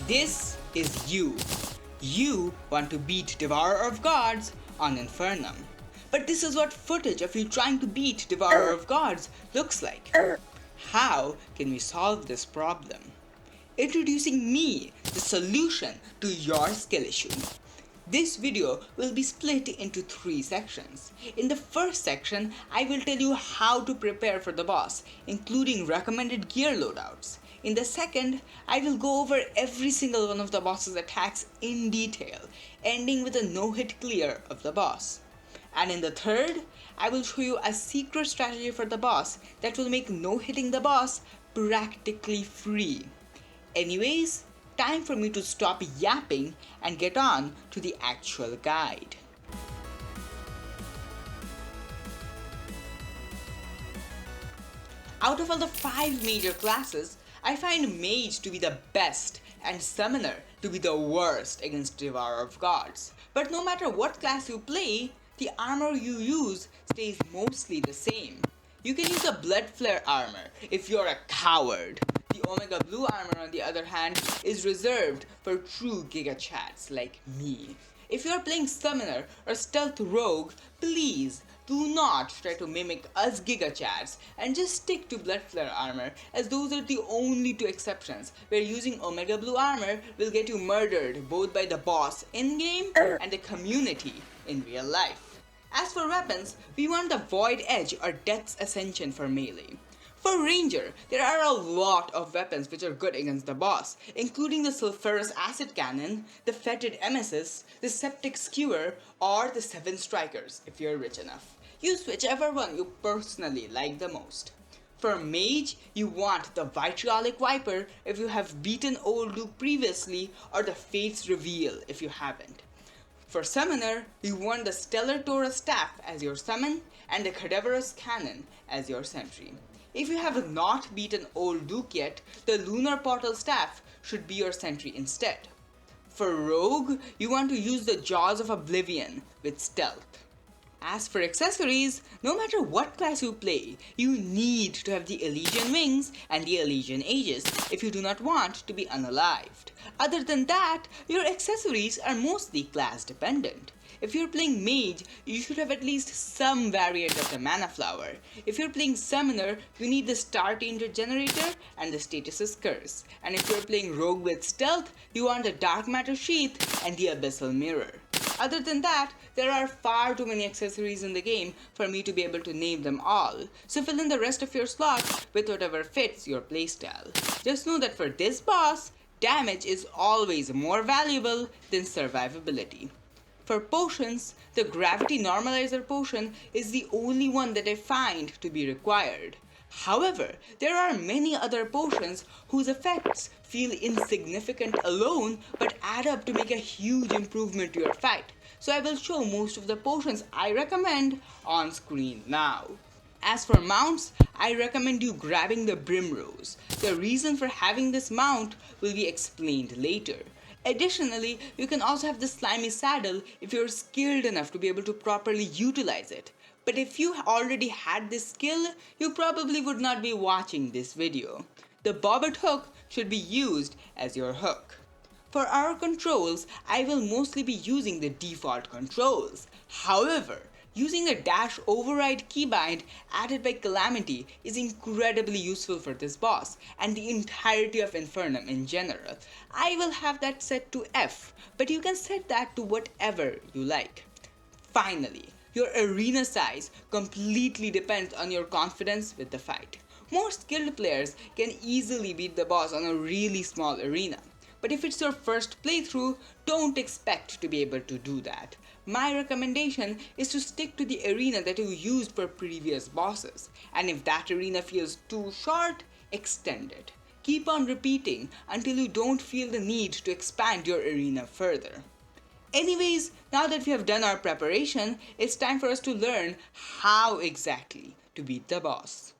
This is you. You want to beat Devourer of Gods on Infernum. But this is what footage of you trying to beat Devourer of Gods looks like. How can we solve this problem? Introducing me, the solution to your skill issue. This video will be split into 3 sections. In the first section, I will tell you how to prepare for the boss, including recommended gear loadouts. In the second, I will go over every single one of the boss's attacks in detail, ending with a no-hit clear of the boss. And in the third, I will show you a secret strategy for the boss that will make no-hitting the boss practically free. Anyways, time for me to stop yapping and get on to the actual guide. Out of all the 5 major classes, I find Mage to be the best and Summoner to be the worst against Devourer of Gods. But no matter what class you play, the armor you use stays mostly the same. You can use a Blood Flare armor if you're a coward. The Omega Blue armor, on the other hand, is reserved for true Giga Chats like me. If you're playing Summoner or Stealth Rogue, please do not try to mimic us Giga Chats and just stick to Blood Flare armor, as those are the only 2 exceptions where using Omega Blue armor will get you murdered both by the boss in-game and the community in real life. As for weapons, we want the Void Edge or Death's Ascension for melee. For Ranger, there are a lot of weapons which are good against the boss, including the Sulphurous Acid Cannon, the Fetid Emesis, the Septic Skewer, or the 7 Strikers if you're rich enough. Use whichever one you personally like the most. For Mage, you want the Vitriolic Viper if you have beaten Old Luke previously, or the Fate's Reveal if you haven't. For Summoner, you want the Stellar Taurus Staff as your summon and the Cadaverous Cannon as your sentry. If you have not beaten Old Duke yet, the Lunar Portal Staff should be your sentry instead. For Rogue, you want to use the Jaws of Oblivion with Stealth. As for accessories, no matter what class you play, you need to have the Elysian Wings and the Elysian Aegis if you do not want to be unalived. Other than that, your accessories are mostly class dependent. If you're playing Mage, you should have at least some variant of the Mana Flower. If you're playing Summoner, you need the Star Tainter Generator and the Status's Curse. And if you're playing Rogue with Stealth, you want the Dark Matter Sheath and the Abyssal Mirror. Other than that, there are far too many accessories in the game for me to be able to name them all, so fill in the rest of your slots with whatever fits your playstyle. Just know that for this boss, damage is always more valuable than survivability. For potions, the Gravity Normalizer potion is the only one that I find to be required. However, there are many other potions whose effects feel insignificant alone but add up to make a huge improvement to your fight. So I will show most of the potions I recommend on screen now. As for mounts, I recommend you grabbing the Brimrose. The reason for having this mount will be explained later. Additionally, you can also have the Slimy Saddle if you're skilled enough to be able to properly utilize it. But if you already had this skill, you probably would not be watching this video. The Bobbert Hook should be used as your hook. For our controls, I will mostly be using the default controls. However, using the Dash Override keybind added by Calamity is incredibly useful for this boss and the entirety of Infernum in general. I will have that set to F, but you can set that to whatever you like. Finally, your arena size completely depends on your confidence with the fight. More skilled players can easily beat the boss on a really small arena. But if it's your first playthrough, don't expect to be able to do that. My recommendation is to stick to the arena that you used for previous bosses. And if that arena feels too short, extend it. Keep on repeating until you don't feel the need to expand your arena further. Anyways, now that we have done our preparation, it's time for us to learn how exactly to beat the boss.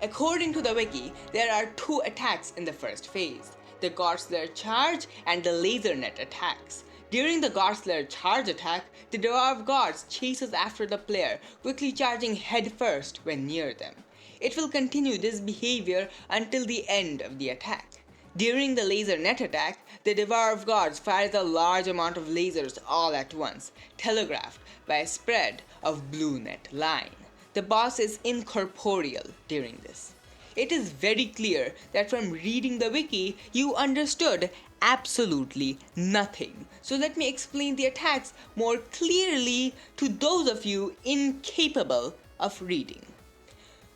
According to the wiki, there are 2 attacks in the first phase, the Godslayer Charge and the Laser Net attacks. During the Godslayer Charge attack, the Devourer of Gods chases after the player, quickly charging headfirst when near them. It will continue this behavior until the end of the attack. During the laser net attack, the Devourer of Gods fires a large amount of lasers all at once, telegraphed by a spread of blue net line. The boss is incorporeal during this. It is very clear that from reading the wiki, you understood absolutely nothing. So let me explain the attacks more clearly to those of you incapable of reading.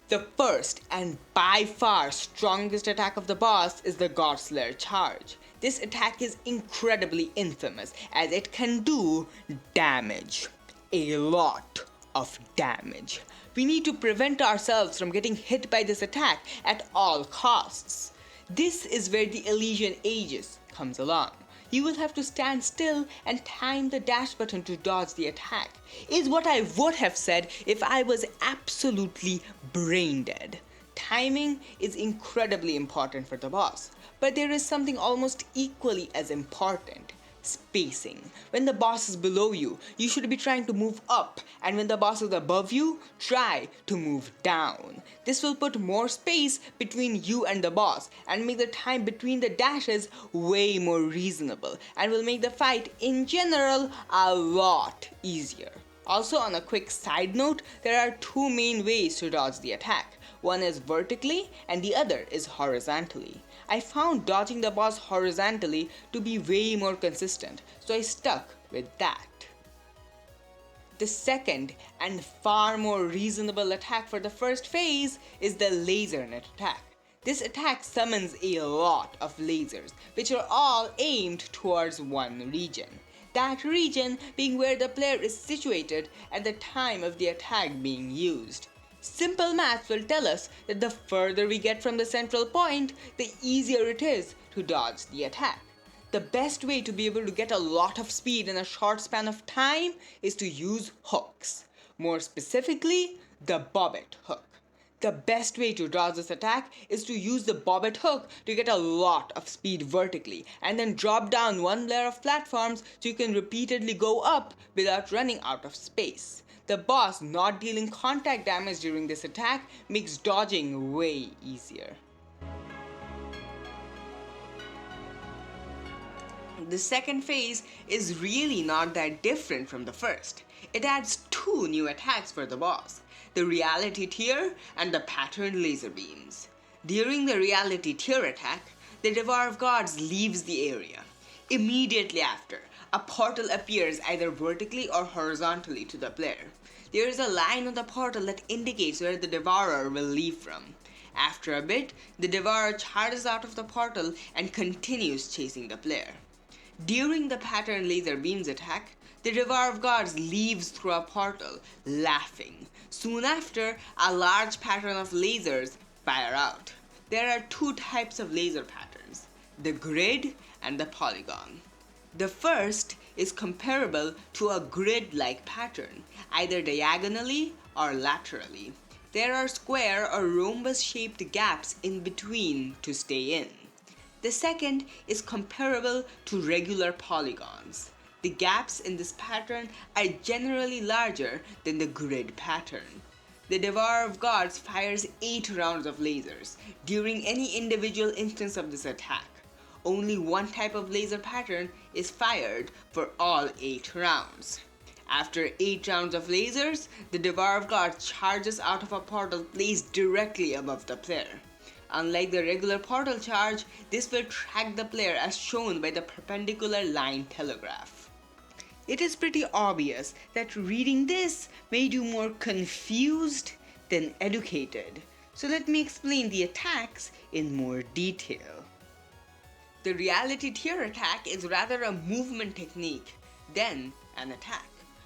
The first and by far strongest attack of the boss is the Godslayer charge. This attack is incredibly infamous as it can do damage. A lot of damage. We need to prevent ourselves from getting hit by this attack at all costs. This is where the Elysian Aegis comes along. You will have to stand still and time the dash button to dodge the attack, is what I would have said if I was absolutely brain dead. Timing is incredibly important for the boss, but there is something almost equally as important. Spacing. When the boss is below you, you should be trying to move up, and when the boss is above you, try to move down. This will put more space between you and the boss and make the time between the dashes way more reasonable and will make the fight in general a lot easier. Also, on a quick side note, there are two main ways to dodge the attack. One is vertically and the other is horizontally. I found dodging the boss horizontally to be way more consistent, so I stuck with that. The second and far more reasonable attack for the first phase is the laser net attack. This attack summons a lot of lasers, which are all aimed towards one region. That region being where the player is situated at the time of the attack being used. Simple maths will tell us that the further we get from the central point, the easier it is to dodge the attack. The best way to be able to get a lot of speed in a short span of time is to use hooks. More specifically, the bobbit hook. The best way to dodge this attack is to use the bobbit hook to get a lot of speed vertically and then drop down one layer of platforms so you can repeatedly go up without running out of space. The boss not dealing contact damage during this attack makes dodging way easier. The second phase is really not that different from the first. It adds two new attacks for the boss, the Reality Tear and the Patterned Laser Beams. During the Reality Tear attack, the Devourer of Gods leaves the area. Immediately after, a portal appears either vertically or horizontally to the player. There is a line on the portal that indicates where the Devourer will leave from. After a bit, the Devourer charges out of the portal and continues chasing the player. During the Patterned Laser Beams attack, the Devourer of Gods leaves through a portal, laughing. Soon after, a large pattern of lasers fire out. There are two types of laser patterns, the grid and the polygon. The first is comparable to a grid-like pattern, either diagonally or laterally. There are square or rhombus-shaped gaps in between to stay in. The second is comparable to regular polygons. The gaps in this pattern are generally larger than the grid pattern. The Devourer of Gods fires 8 rounds of lasers during any individual instance of this attack. Only one type of laser pattern is fired for all 8 rounds. After 8 rounds of lasers, the Devourer of Gods charges out of a portal placed directly above the player. Unlike the regular portal charge, this will track the player as shown by the perpendicular line telegraph. It is pretty obvious that reading this made you more confused than educated. So let me explain the attacks in more detail. The Reality Tear attack is rather a movement technique than an attack.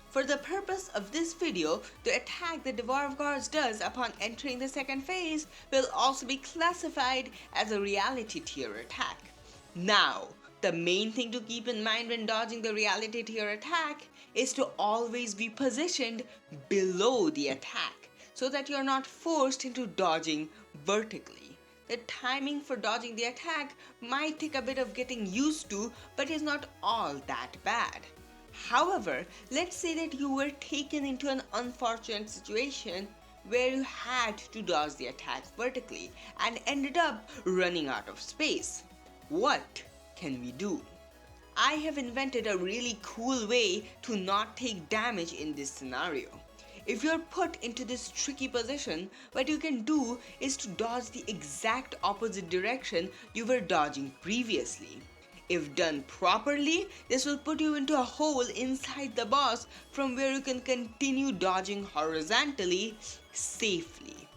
For the purpose of this video, the attack the Devourer of Gods does upon entering the second phase will also be classified as a Reality Tear attack. Now, the main thing to keep in mind when dodging the Reality Tear attack is to always be positioned below the attack so that you're not forced into dodging vertically. The timing for dodging the attack might take a bit of getting used to, but is not all that bad. However, let's say that you were taken into an unfortunate situation where you had to dodge the attack vertically and ended up running out of space. What can we do? I have invented a really cool way to not take damage in this scenario. If you're put into this tricky position, what you can do is to dodge the exact opposite direction you were dodging previously. If done properly, this will put you into a hole inside the boss from where you can continue dodging horizontally safely.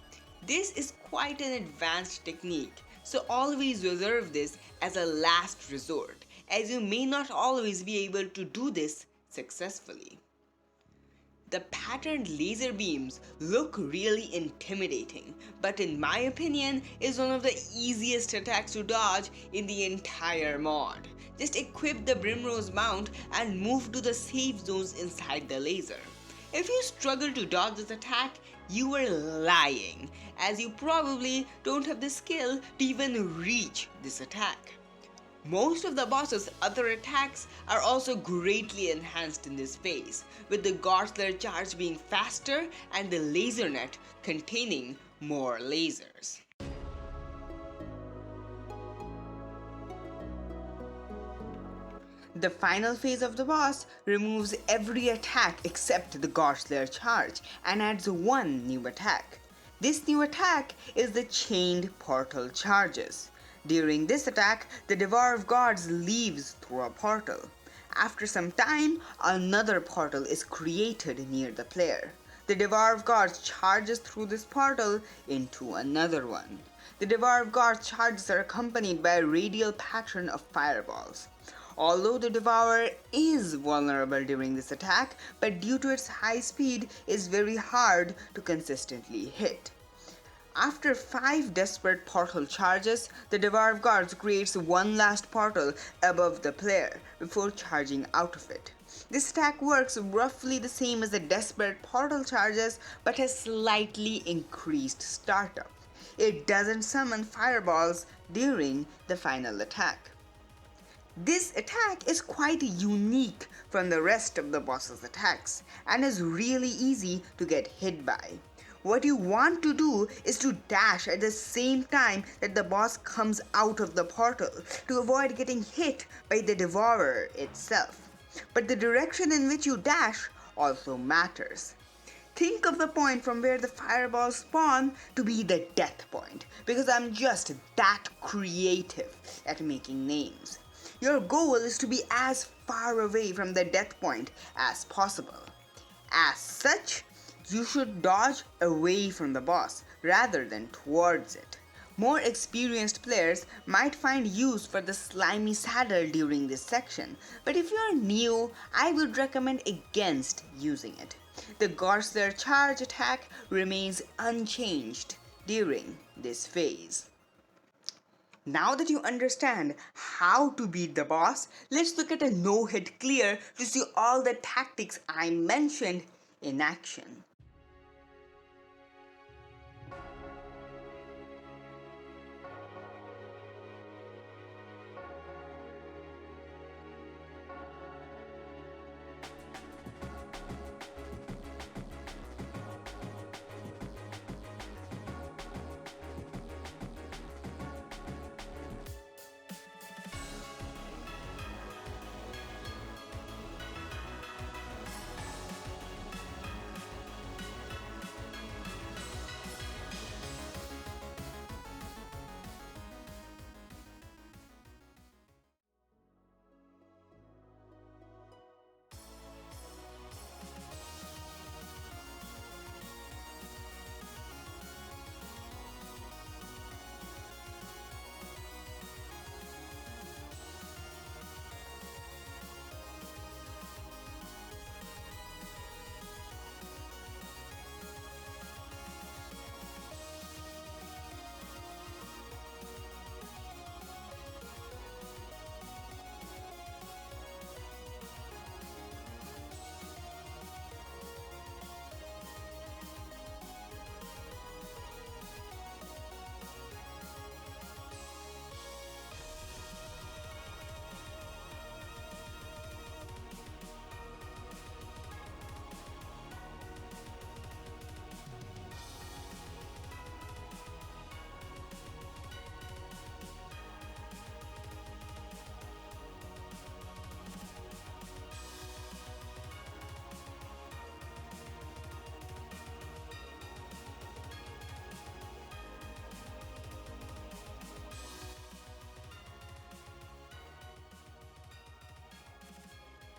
This is quite an advanced technique, so always reserve this as a last resort, as you may not always be able to do this successfully. The patterned laser beams look really intimidating, but in my opinion is one of the easiest attacks to dodge in the entire mod. Just equip the Brimrose mount and move to the safe zones inside the laser. If you struggle to dodge this attack, you are lying, as you probably don't have the skill to even reach this attack. Most of the boss's other attacks are also greatly enhanced in this phase, with the Gorsler charge being faster and the laser net containing more lasers. The final phase of the boss removes every attack except the Gorsler charge and adds one new attack. This new attack is the chained portal charges. During this attack, the Devourer of Gods leaves through a portal. After some time, another portal is created near the player. The Devourer of Gods charges through this portal into another one. The Devourer of Gods charges are accompanied by a radial pattern of fireballs. Although the Devourer is vulnerable during this attack, but due to its high speed, is very hard to consistently hit. After 5 desperate portal charges, the Devourer of Gods creates one last portal above the player before charging out of it. This attack works roughly the same as the desperate portal charges but has slightly increased startup. It doesn't summon fireballs during the final attack. This attack is quite unique from the rest of the boss's attacks and is really easy to get hit by. What you want to do is to dash at the same time that the boss comes out of the portal to avoid getting hit by the Devourer itself. But the direction in which you dash also matters. Think of the point from where the fireballs spawn to be the death point, because I'm just that creative at making names. Your goal is to be as far away from the death point as possible. As such, you should dodge away from the boss rather than towards it. More experienced players might find use for the slimy saddle during this section, but if you're new, I would recommend against using it. The Gorsler charge attack remains unchanged during this phase. Now that you understand how to beat the boss, let's look at a no-hit clear to see all the tactics I mentioned in action.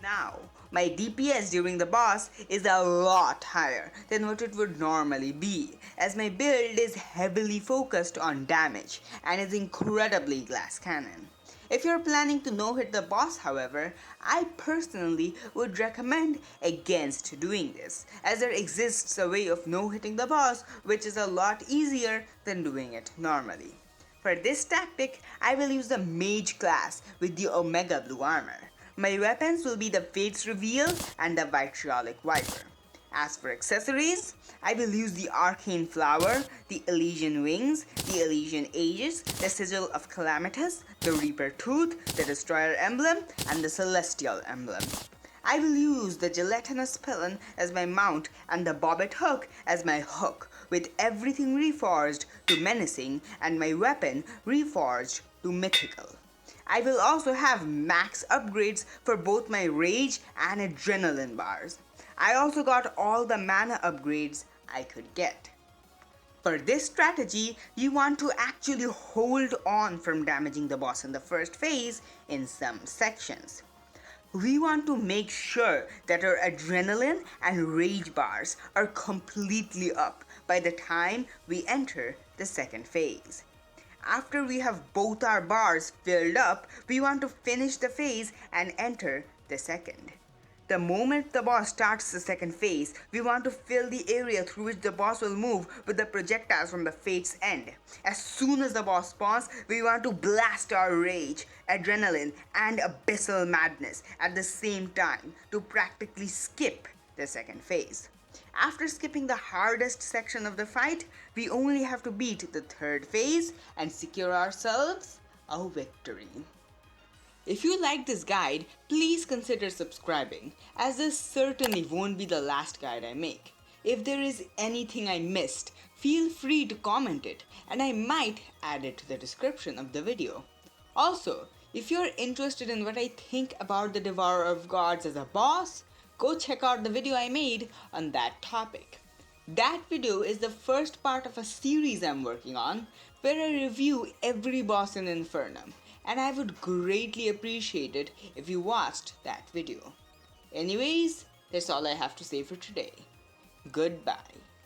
Now, my DPS during the boss is a lot higher than what it would normally be, as my build is heavily focused on damage and is incredibly glass cannon. If you're planning to no-hit the boss, however, I personally would recommend against doing this, as there exists a way of no-hitting the boss which is a lot easier than doing it normally. For this tactic, I will use the Mage class with the Omega Blue armor. My weapons will be the Fates Reveal and the Vitriolic Viper. As for accessories, I will use the Arcane Flower, the Elysian Wings, the Elysian Aegis, the Sigil of Calamitous, the Reaper Tooth, the Destroyer Emblem, and the Celestial Emblem. I will use the Gelatinous Pillar as my mount and the Bobbit Hook as my hook, with everything reforged to menacing and my weapon reforged to mythical. I will also have max upgrades for both my rage and adrenaline bars. I also got all the mana upgrades I could get. For this strategy, you want to actually hold on from damaging the boss in the first phase in some sections. We want to make sure that our adrenaline and rage bars are completely up by the time we enter the second phase. After we have both our bars filled up, we want to finish the phase and enter the second. The moment the boss starts the second phase, we want to fill the area through which the boss will move with the projectiles from the Fate's End. As soon as the boss spawns, we want to blast our rage, adrenaline, and abyssal madness at the same time to practically skip the second phase. After skipping the hardest section of the fight, we only have to beat the third phase and secure ourselves a victory. If you like this guide, please consider subscribing, as this certainly won't be the last guide I make. If there is anything I missed, feel free to comment it, and I might add it to the description of the video. Also, if you're interested in what I think about the Devourer of Gods as a boss, go check out the video I made on that topic. That video is the first part of a series I'm working on, where I review every boss in Infernum, and I would greatly appreciate it if you watched that video. Anyways, that's all I have to say for today. Goodbye.